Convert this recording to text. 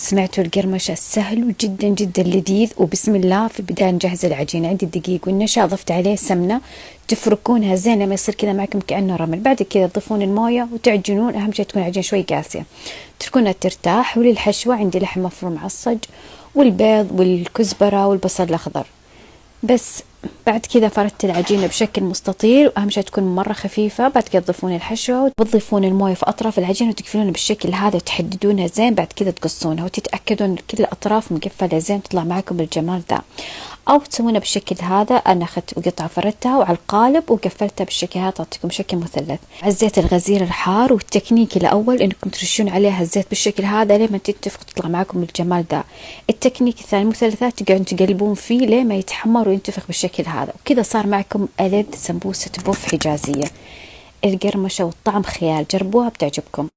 سمعتوا القرمشة سهل وجدا جدا لذيذ. وبسم الله في البداية نجهز العجينة. عندي الدقيق والنشا، ضفت عليه سمنة، تفركونها زين لما يصير كذا معكم كأنه رمل. بعد كذا تضيفون الموية وتعجنون، أهم شيء تكون العجينة شوي قاسية، تركونها ترتاح. وللحشوة عندي لحم مفروم معصج والبيض والكزبرة والبصل الأخضر بس. بعد كذا فردت العجينة بشكل مستطيل، وأهم شيء تكون مرة خفيفة. بعد كذا تضيفون الحشوة وتضيفون الموية في أطراف العجينة وتقفلونها بالشكل هذا وتحددونها زين. بعد كذا تقصونها وتتأكدون كل الأطراف مقفلة زين، تطلع معكم بالجمال ذا. أو تسوونها بالشكل هذا. أنا أخذت قطعة فردتها وعلى القالب وقفلتها بالشكل هذا، تعطيكم شكل مثلث. عزيت الغزير الحار، والتكنيك الأول إنكم ترشون عليها الزيت بالشكل هذا لما تنتفخ تطلع معكم بالجمال ذا. التكنيك الثاني المثلثات تقعدون تقلبون فيه لما يتحمر وينتفخ بالشكل هذا، وكذا صار معكم ألذ سمبوسة بوف حجازية. القرمشة والطعم خيال، جربوها بتعجبكم.